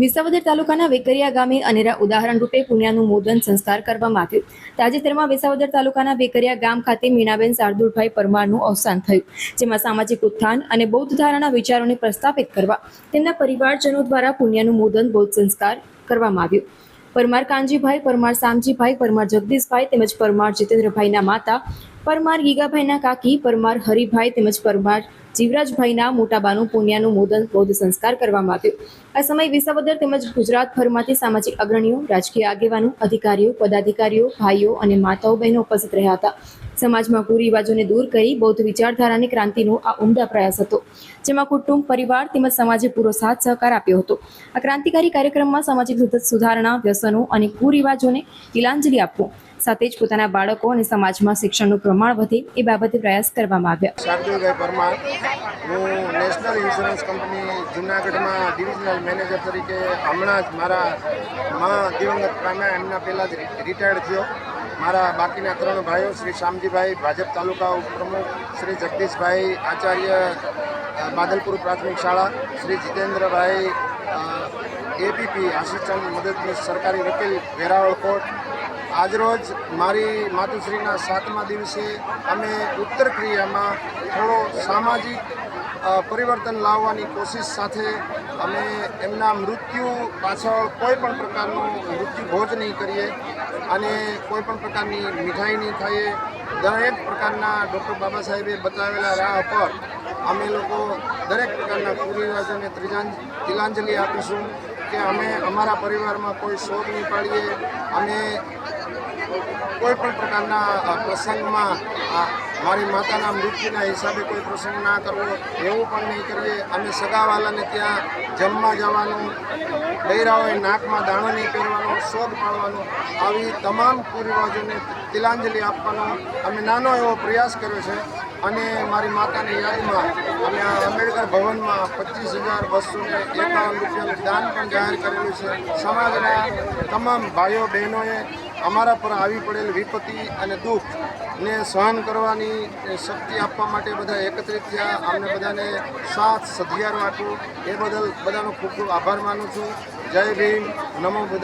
વિસાવદર તાલુકાના વેકરિયા ગામે અનેરા ઉદાહરણ રૂપે પુણ્યાનું મોદન સંસ્કાર કરવામાં આવ્યું. તાજેતરમાં વિસાવદર તાલુકાના વેકરિયા ગામ ખાતે મીણાબેન શાર્દુલભાઈ પરમારનું અવસાન થયું, જેમાં સામાજિક ઉત્થાન અને બૌદ્ધ ધારાના વિચારોને પ્રસ્થાપિત કરવા તેમના પરિવારજનો દ્વારા પુણ્યાનું મોદન બૌદ્ધ સંસ્કાર કરવામાં આવ્યું. પરમાર કાનજીભાઈ, પરમાર શામજીભાઈ, પરમાર જગદીશભાઈ તેમજ પરમાર જીતેન્દ્રભાઈના માતા, પરમાર ગીગાભાઈના કાકી, પરમાર હરિભાઈ તેમજ પરમાર જીવરાજભાઈના મોટાબાનું પુણ્યાનું મોદન બૌદ્ધ સંસ્કાર કરવામાં આવ્યું. આ સમયે વિસાવદર તેમજ ગુજરાતભરમાંથી સામાજિક અગ્રણીઓ, રાજકીય આગેવાનો, અધિકારીઓ, પદાધિકારીઓ, ભાઈઓ અને માતાઓ બહેનો ઉપસ્થિત રહ્યા હતા. સમાજમાં કુરિવાજોને દૂર કરી બૌદ્ધ વિચારધારાની ક્રાંતિનો આ ઉમદા પ્રયાસ હતો, જેમાં કુટુંબ, પરિવાર તેમજ સમાજે પૂરો સાથ સહકાર આપ્યો હતો. આ ક્રાંતિકારી કાર્યક્રમમાં સામાજિક સુધારણા, વ્યસનો અને કુરિવાજોને તિલાંજલિ આપવો સાથે જ પોતાના બાળકો અને સમાજમાં શિક્ષણનું પ્રમાણ વધે એ બાબતે પ્રયાસ કરવામાં આવ્યા. શાર્દુલભાઈ પરમાર, હું નેશનલ ઇન્સ્યોરન્સ કંપની જુનાગઢમાં ડિવિઝનલ મેનેજર તરીકે હમણાં જ મારા દિવંગત પામ્યા એમના પહેલાં જ રિટાયર્ડ થયો. મારા બાકીના 3 ભાઈઓ શ્રી શામજીભાઈ ભાજપ તાલુકા ઉપપ્રમુખ, શ્રી જગદીશભાઈ આચાર્ય બાદલપુર પ્રાથમિક શાળા, શ્રી જીતેન્દ્રભાઈ એપીપી આસિસ્ટન્ટ મદદનીશ સરકારી વકીલ વેરાવળ કોર્ટ. આજરોજ મારી માતુશ્રીના 7મા દિવસે અમે ઉત્તર ક્રિયામાં થોડો સામાજિક પરિવર્તન લાવવાની કોશિશ સાથે અમે એમના મૃત્યુ પાછળ કોઈ પણ પ્રકારનું મૃત્યુ ભોજ નહીં કરીએ અને કોઈ પણ પ્રકારની મીઠાઈ નહીં ખાઈએ. દરેક પ્રકારના ડૉક્ટર બાબા સાહેબે બતાવેલા રાહ પર અમે લોકો દરેક પ્રકારના કુરિવાજોને તિલાંજલિ આપીશું કે અમે અમારા પરિવારમાં કોઈ શોક નહીં પાડીએ અને કોઈ પણ પ્રકારના પ્રસંગમાં મારી માતાના મૃત્યુના હિસાબે કોઈ પ્રસંગ ના કરવો એવું પણ નહીં કરીએ. અમે સગાવાલાને ત્યાં જમવા જવાનું, બૈરાઓએ નાકમાં દાણો નહીં પહેરવાનો, શોક પાડવાનો, આવી તમામ કુરિવાજોને તિલાંજલિ આપવાનો અમે નાનો એવો પ્રયાસ કર્યો છે. અને મારી માતાની યાદમાં અમે આ આંબેડકર ભવનમાં 25,251 રૂપિયાનું દાન પણ જાહેર કરેલું છે. સમાજના તમામ ભાઈઓ બહેનોએ અમારા પર આવી પડેલ વિપત્તિ અને દુઃખને સહન કરવાની શક્તિ આપવા માટે બધા એકત્રિત થયા. અમને બધાને સાથ સધિયારો આપ્યો એ બદલ બધાનો ખૂબ ખૂબ આભાર માનું છું. જય ભીમ, નમો બુદ્ધાય.